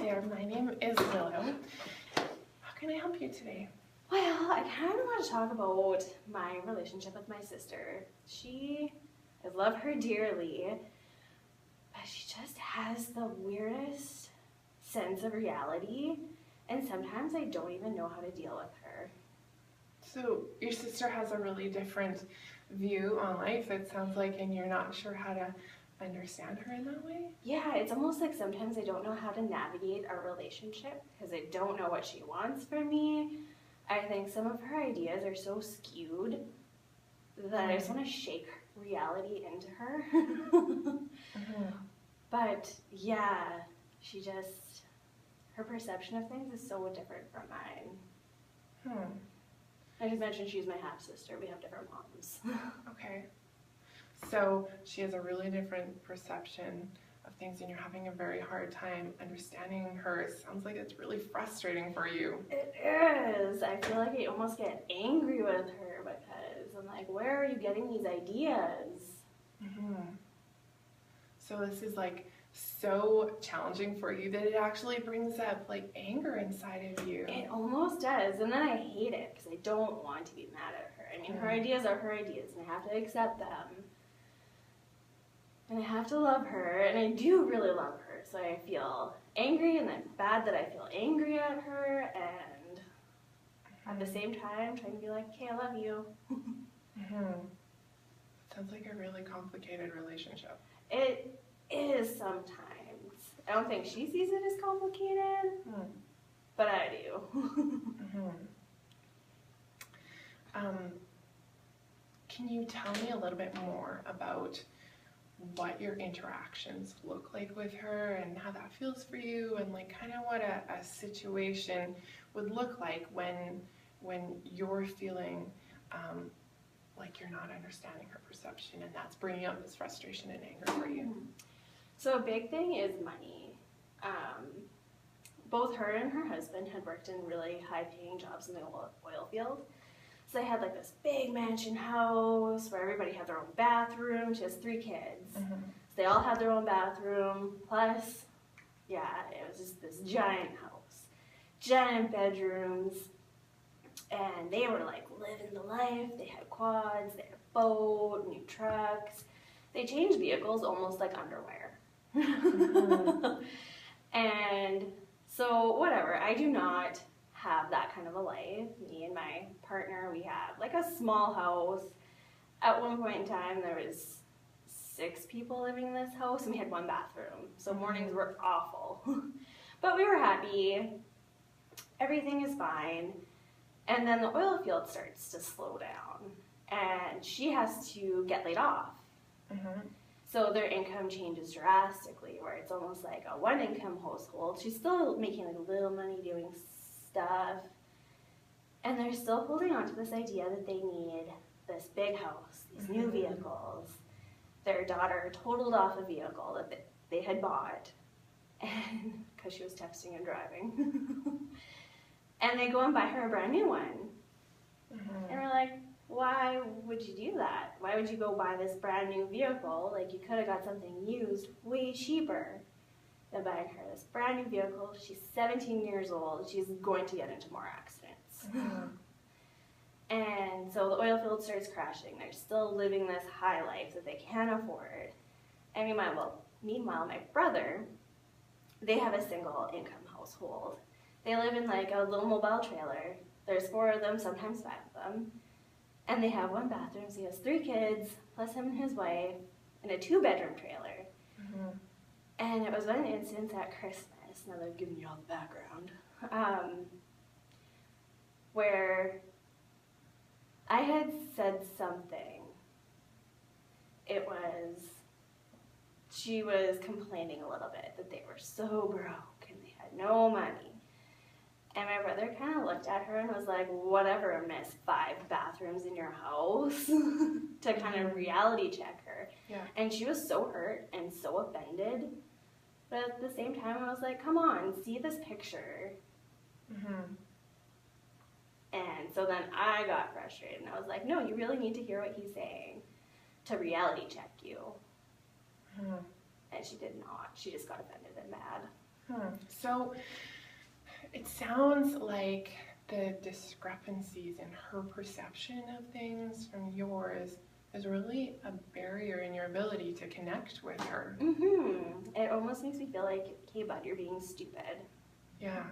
there, my name is Willow. How can I help you today? Well, I kind of want to talk about my relationship with my sister. I love her dearly, but she just has the weirdest sense of reality, and sometimes I don't even know how to deal with her. So your sister has a really different view on life, it sounds like, and you're not sure how to understand her in that way? Yeah, it's almost like sometimes I don't know how to navigate our relationship because I don't know what she wants from me. I think some of her ideas are so skewed that I just want to shake reality into her. But yeah, her perception of things is so different from mine. I just mentioned she's my half-sister. We have different moms. Okay. So she has a really different perception of things and you're having a very hard time understanding her. It sounds like it's really frustrating for you. It is. I feel like I almost get angry with her because I'm like, where are you getting these ideas? So this is like so challenging for you that it actually brings up like anger inside of you. It almost does, and then I hate it because I don't want to be mad at her. I mean, her ideas are her ideas, and I have to accept them. And I have to love her, and I do really love her, so I feel angry, and I'm bad that I feel angry at her, and at the same time, trying to be like, okay, I love you. Sounds like a really complicated relationship. It is sometimes. I don't think she sees it as complicated, but I do. Can you tell me a little bit more about what your interactions look like with her and how that feels for you, and like kind of what a situation would look like when you're feeling like you're not understanding her perception and that's bringing up this frustration and anger for you? So a big thing is money. Both her and her husband had worked in really high-paying jobs in the oil field. So they had like this big mansion house where everybody had their own bathroom. She has 3 kids. So they all had their own bathroom. Plus, yeah, it was just this giant house. Giant bedrooms. And they were like living the life. They had quads, they had a boat, new trucks. They changed vehicles almost like underwear. And so whatever, I do not have that kind of a life. Me and my partner, we have like a small house. At one point in time, there was 6 people living in this house, and we had 1 bathroom. So mornings were awful. But we were happy. Everything is fine. And then the oil field starts to slow down, and she has to get laid off. So their income changes drastically, where it's almost like a 1-income household. She's still making like a little money doing stuff, and they're still holding on to this idea that they need this big house, these new vehicles. Their daughter totaled off a vehicle that they had bought, and because she was texting and driving. And they go and buy her a brand new one. And we're like, why would you do that? Why would you go buy this brand new vehicle? Like, you could have got something used way cheaper than buying her this brand new vehicle. She's 17 years old. She's going to get into more accidents. And so the oil field starts crashing. They're still living this high life that they can't afford. And meanwhile, my brother, they have a single income household. They live in like a little mobile trailer. There's 4 of them, sometimes 5 of them. And they have 1 bathroom, so he has 3 kids, plus him and his wife, in a 2-bedroom trailer. And it was one instance at Christmas, now that I've given you all the background, where I had said something. She was complaining a little bit that they were so broke and they had no money. And my brother kind of looked at her and was like, whatever, miss, 5 bathrooms in your house, to kind of reality check her. And she was so hurt and so offended. But at the same time, I was like, come on, see this picture. And so then I got frustrated, and I was like, no, you really need to hear what he's saying to reality check you. And she did not. She just got offended and mad. So it sounds like the discrepancies in her perception of things from yours is really a barrier in your ability to connect with her. It almost makes me feel like, okay, bud, you're being stupid. Yeah.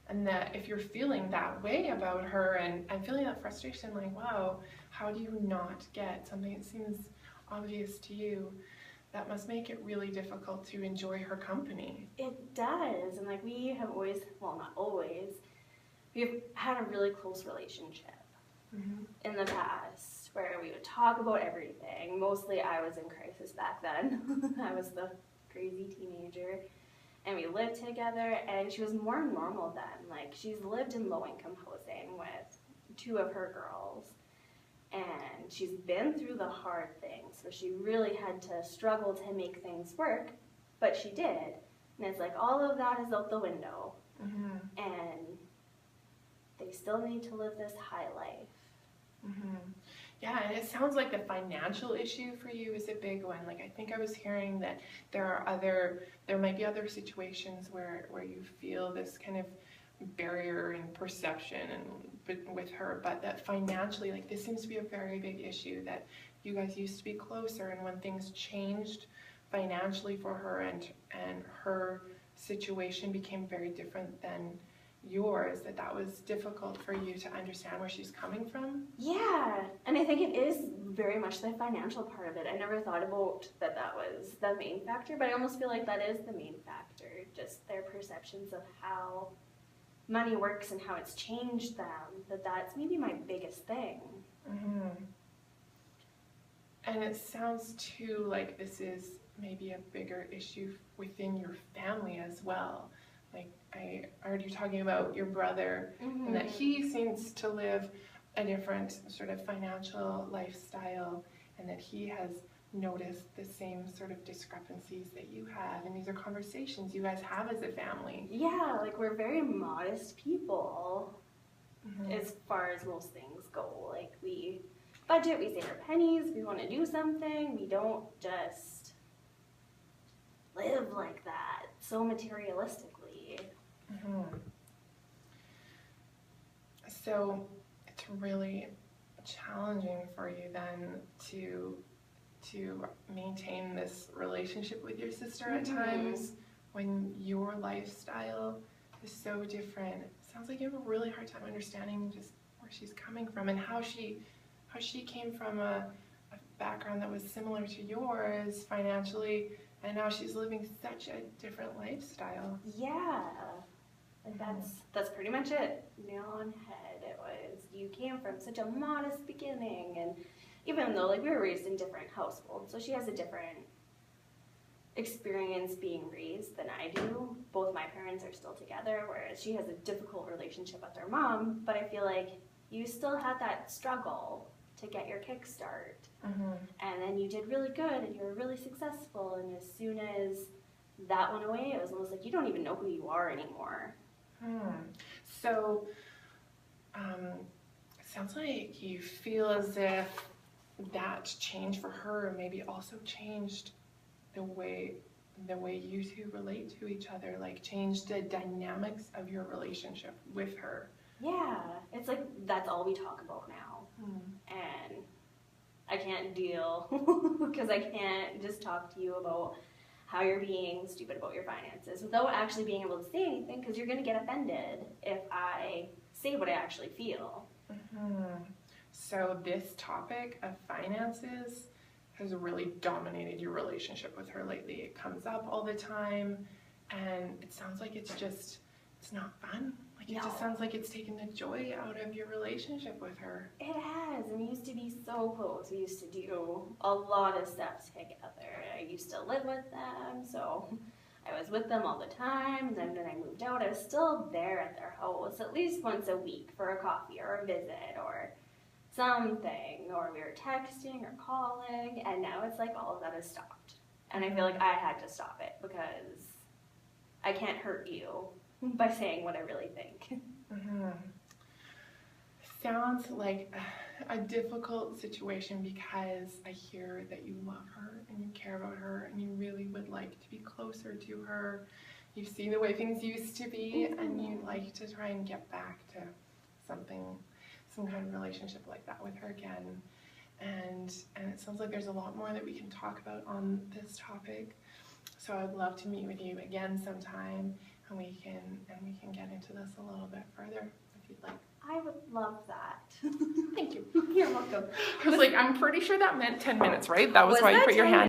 And that if you're feeling that way about her and feeling that frustration, like, wow, how do you not get something that seems obvious to you? That must make it really difficult to enjoy her company. It does. And like we have always, well, not always, we've had a really close relationship in the past where we would talk about everything. Mostly I was in crisis back then. I was the crazy teenager. And we lived together, and she was more normal then. Like, she's lived in low-income housing with 2 of her girls, and she's been through the hard things, so she really had to struggle to make things work, but she did. And it's like all of that is out the window, and they still need to live this high life. Yeah, and it sounds like the financial issue for you is a big one. Like, I think I was hearing that there might be other situations where you feel this kind of barrier in perception and with her, but that financially, like, this seems to be a very big issue, that you guys used to be closer, and when things changed financially for her and her situation became very different than yours, that was difficult for you to understand where she's coming from? Yeah, and I think it is very much the financial part of it. I never thought about that was the main factor, but I almost feel like that is the main factor, just their perceptions of how money works and how it's changed them, that's maybe my biggest thing. And it sounds too like this is maybe a bigger issue within your family as well. Like, I heard you talking about your brother, and that he seems to live a different sort of financial lifestyle, and that he has noticed the same sort of discrepancies that you have, and these are conversations you guys have as a family. Yeah, like we're very modest people as far as most things go. Like, we budget, we save our pennies, we want to do something, we don't just live like that so materialistically. So it's really challenging for you then to maintain this relationship with your sister at times when your lifestyle is so different. It sounds like you have a really hard time understanding just where she's coming from and how she came from a background that was similar to yours financially, and now she's living such a different lifestyle. Yeah, like that's pretty much it. Nail on head. It was, you came from such a modest beginning, and even though like we were raised in different households, so she has a different experience being raised than I do. Both my parents are still together, whereas she has a difficult relationship with her mom, but I feel like you still had that struggle to get your kickstart. And then you did really good and you were really successful, and as soon as that went away, it was almost like you don't even know who you are anymore. So it sounds like you feel as if that change for her maybe also changed the way you two relate to each other, like changed the dynamics of your relationship with her. Yeah, it's like that's all we talk about now. And I can't deal because I can't just talk to you about how you're being stupid about your finances without actually being able to say anything, because you're going to get offended if I say what I actually feel. So this topic of finances has really dominated your relationship with her lately. It comes up all the time, and it sounds like it's not fun. Like, it just sounds like it's taken the joy out of your relationship with her. It has, and we used to be so close. We used to do a lot of stuff together. I used to live with them, so I was with them all the time. And then when I moved out, I was still there at their house at least once a week for a coffee or a visit or something, or we were texting or calling, and now it's like all of that has stopped. And I feel like I had to stop it because I can't hurt you by saying what I really think. Sounds like a difficult situation, because I hear that you love her and you care about her and you really would like to be closer to her. you see the way things used to be, and you'd like to try and get back to some kind of relationship like that with her again. And it sounds like there's a lot more that we can talk about on this topic. So I'd love to meet with you again sometime, and we can get into this a little bit further if you'd like. I would love that. Thank you. You're welcome. I was like, I'm pretty sure that meant 10 minutes, right? That was why you that put your 10 hand